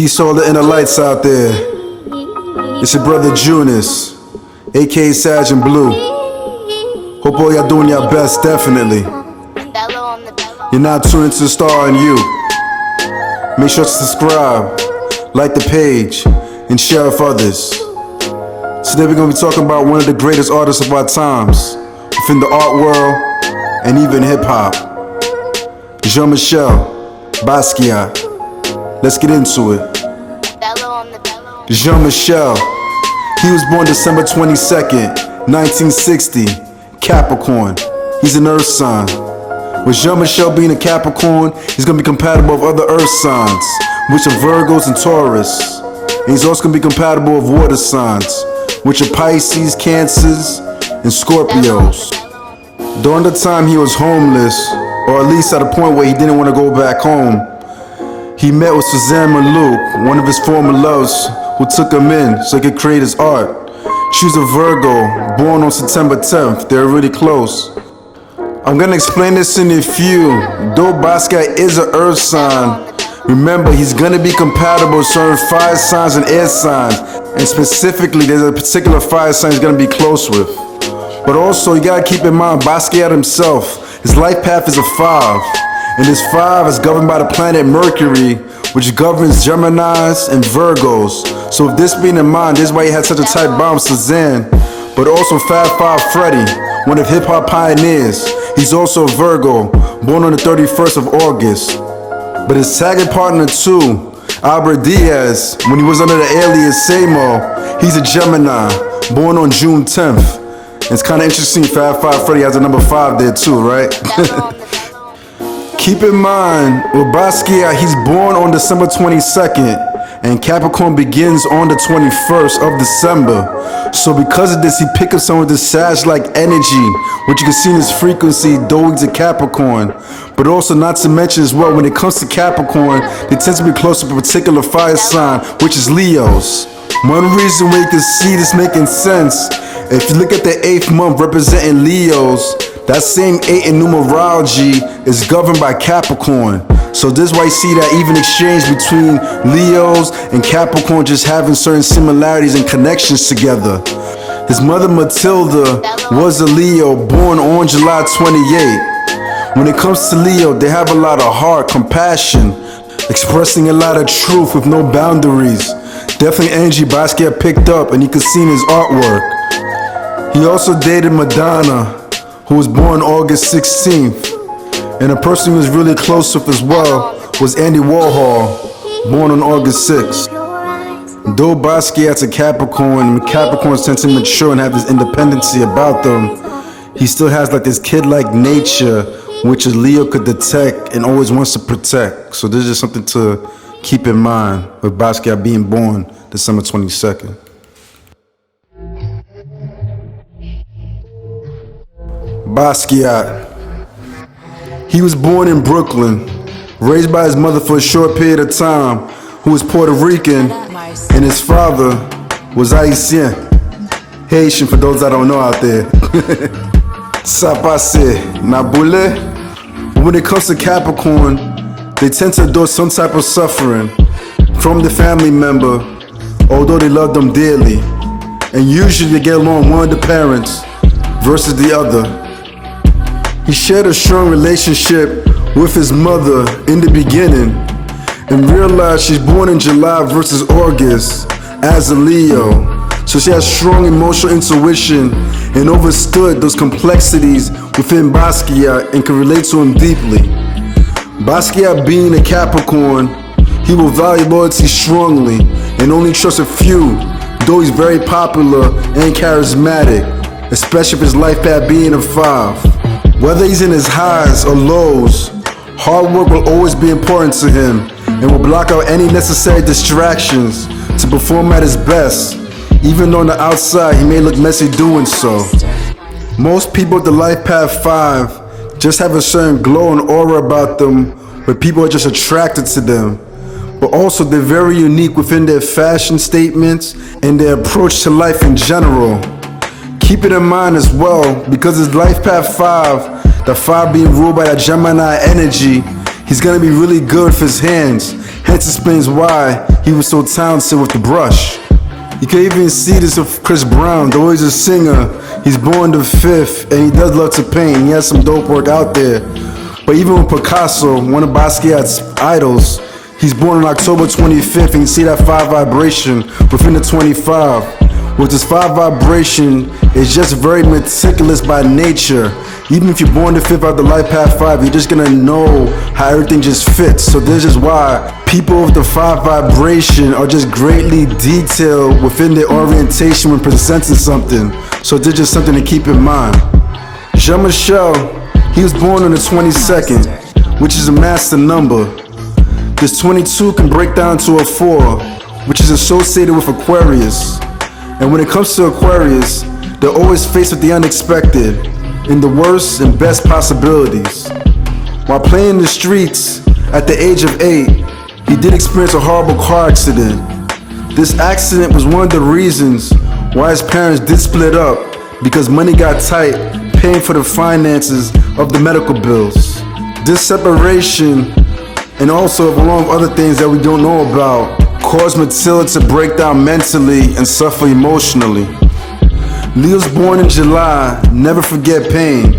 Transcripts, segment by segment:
Peace all the inner lights out there. It's your brother Junis, aka SagInBlue. Hope all y'all doing your best, definitely. You're now tuned into the Star in You. Make sure to subscribe, like the page, and share with others. Today we're going to be talking about one of the greatest artists of our times, within the art world, and even hip-hop. Jean-Michel Basquiat. Let's get into it. Jean-Michel, he was born December 22nd, 1960, Capricorn. He's an earth sign. With Jean-Michel being a Capricorn, he's going to be compatible with other earth signs, which are Virgos and Taurus. And he's also going to be compatible with water signs, which are Pisces, Cancers, and Scorpios. During the time he was homeless, or at least at a point where he didn't want to go back home, he met with Suzanne Maluk, one of his former loves, who took him in so he could create his art. She was a Virgo, born on September 10th. They're really close. I'm gonna explain this in a few. Though Basquiat is an earth sign, remember he's gonna be compatible with certain fire signs and air signs. And specifically, there's a particular fire sign he's gonna be close with. But also, you gotta keep in mind, Basquiat himself, his life path is a 5. And this 5 is governed by the planet Mercury, which governs Geminis and Virgos. So with this being in mind, this is why he had such a tight bond with Suzanne. But also Fab Five Freddy, one of hip-hop pioneers. He's also a Virgo, born on the 31st of August. But his tagging partner too, Albert Diaz, when he was under the alias Samo, he's a Gemini, born on June 10th. And it's kind of interesting, Fab Five Freddy has a number 5 there too, right? Keep in mind, with Basquiat, he's born on December 22nd, and Capricorn begins on the 21st of December. So because of this, he picked up some of this Sag-like energy, which you can see in his frequency, though he's a Capricorn. But also not to mention as well, when it comes to Capricorn, they tend to be close to a particular fire sign, which is Leos. One reason why you can see this making sense, if you look at the 8th month representing Leos, that same 8 in numerology is governed by Capricorn. So this is why you see that even exchange between Leos and Capricorn just having certain similarities and connections together. His mother Matilda was a Leo, born on July 28. When it comes to Leo, they have a lot of heart, compassion, expressing a lot of truth with no boundaries. Definitely energy Basquiat picked up, and you can see in his artwork. He also dated Madonna, who was born August 16th. And a person he was really close with as well was Andy Warhol, born on August 6th. Though Basquiat's a Capricorn, and Capricorns tend to mature and have this independency about them, he still has like this kid-like nature, which a Leo could detect and always wants to protect. So this is something to keep in mind with Basquiat being born December 22nd. Basquiat. He was born in Brooklyn, raised by his mother for a short period of time, who was Puerto Rican, and his father was Haitian. Haitian for those that don't know out there. Ça passe, Naboule. When it comes to Capricorn, they tend to endure some type of suffering from the family member, although they love them dearly. And usually they get along one of the parents versus the other. He shared a strong relationship with his mother in the beginning and realized she's born in July versus August as a Leo. So she has strong emotional intuition and understood those complexities within Basquiat and can relate to him deeply. Basquiat being a Capricorn, he will value loyalty strongly and only trust a few, though he's very popular and charismatic, especially with his life path being a 5. Whether he's in his highs or lows, hard work will always be important to him and will block out any necessary distractions to perform at his best, even though on the outside he may look messy doing so. Most people with the life path 5 just have a certain glow and aura about them where people are just attracted to them. But also they're very unique within their fashion statements and their approach to life in general. Keep it in mind as well, because his life path 5, the 5 being ruled by that Gemini energy, he's gonna be really good with his hands. Hence explains why he was so talented with the brush. You can even see this with Chris Brown, though he's a singer. He's born the 5th, and he does love to paint. He has some dope work out there. But even with Picasso, one of Basquiat's idols, he's born on October 25th, and you see that 5 vibration within the 25. With this 5 vibration, it's just very meticulous by nature. Even if you're born the 5th out the Lifepath 5, you're just gonna know how everything just fits. So this is why people with the 5 vibration are just greatly detailed within their orientation when presenting something. So this is just something to keep in mind. Jean-Michel, he was born on the 22nd, which is a master number. This 22 can break down to a 4, which is associated with Aquarius. And when it comes to Aquarius, they're always faced with the unexpected in the worst and best possibilities. While playing the streets at the age of 8, he did experience a horrible car accident. This accident was one of the reasons why his parents did split up, because money got tight paying for the finances of the medical bills. This separation, and also along with other things that we don't know about, caused Matilda to break down mentally and suffer emotionally. Leos born in July never forget pain,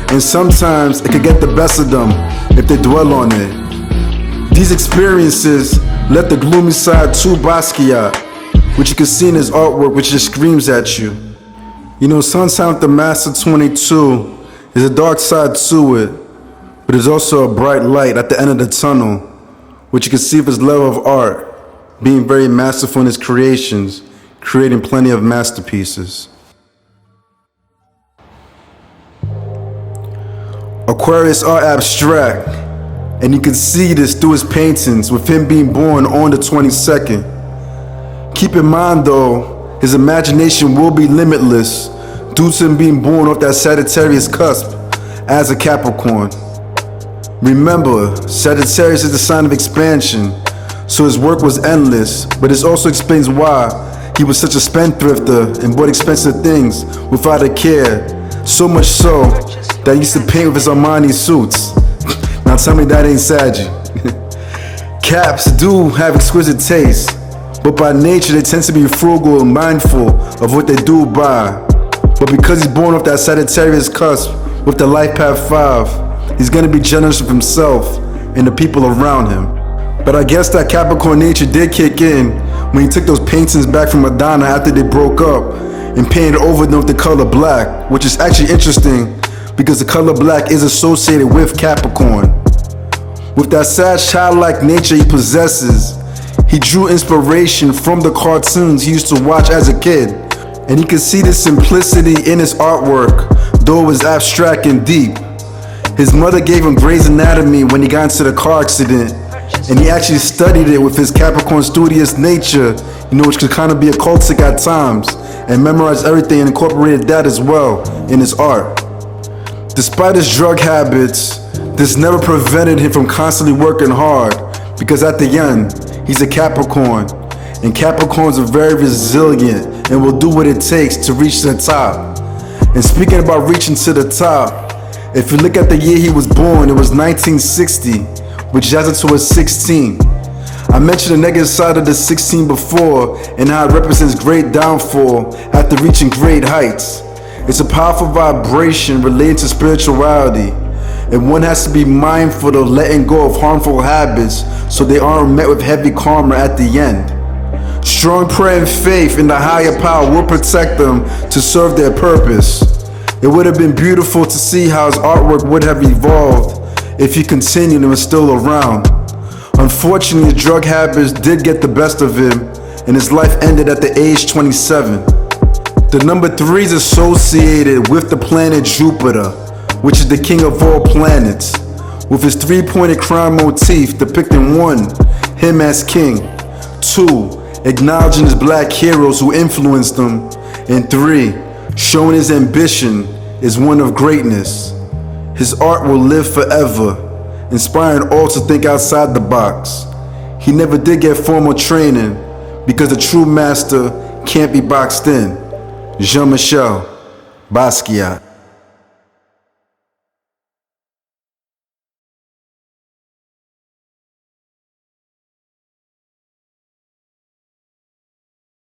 and sometimes it could get the best of them if they dwell on it. These experiences left the gloomy side to Basquiat, which you can see in his artwork, which just screams at you. You know, sometimes with the Master 22, there's a dark side to it, but there's also a bright light at the end of the tunnel, which you can see with his level of art, being very masterful in his creations, creating plenty of masterpieces. Aquarius are abstract, and you can see this through his paintings with him being born on the 22nd. Keep in mind though, his imagination will be limitless due to him being born off that Sagittarius cusp as a Capricorn. Remember, Sagittarius is the sign of expansion, so his work was endless, but this also explains why he was such a spendthrifter and bought expensive things without a care, so much so that he used to paint with his Armani suits. Now tell me that ain't Saggy. Caps do have exquisite taste, but by nature they tend to be frugal and mindful of what they do buy. But because he's born off that Sagittarius cusp with the Lifepath 5, he's gonna be generous with himself and the people around him. But I guess that Capricorn nature did kick in when he took those paintings back from Madonna after they broke up and painted over them with the color black, which is actually interesting because the color black is associated with Capricorn. With that sad childlike nature he possesses, he drew inspiration from the cartoons he used to watch as a kid, and he could see this simplicity in his artwork, though it was abstract and deep. His mother gave him Grey's Anatomy when he got into the car accident, and he actually studied it with his Capricorn studious nature, you know, which could kind of be occultic at times, and memorized everything and incorporated that as well in his art. Despite his drug habits, this never prevented him from constantly working hard, because at the end, he's a Capricorn, and Capricorns are very resilient and will do what it takes to reach the top. And speaking about reaching to the top, if you look at the year he was born, it was 1960, which adds it to a 16. I mentioned the negative side of the 16 before and how it represents great downfall after reaching great heights. It's a powerful vibration related to spirituality, and one has to be mindful of letting go of harmful habits so they aren't met with heavy karma at the end. Strong prayer and faith in the higher power will protect them to serve their purpose. It would have been beautiful to see how his artwork would have evolved if he continued and was still around. Unfortunately, his drug habits did get the best of him, and his life ended at the age 27. The number 3 is associated with the planet Jupiter, which is the king of all planets, with his 3-pointed crown motif depicting 1, him as king, 2, acknowledging his black heroes who influenced him, and 3, showing his ambition is one of greatness. His art will live forever, inspiring all to think outside the box. He never did get formal training because the true master can't be boxed in. Jean-Michel Basquiat.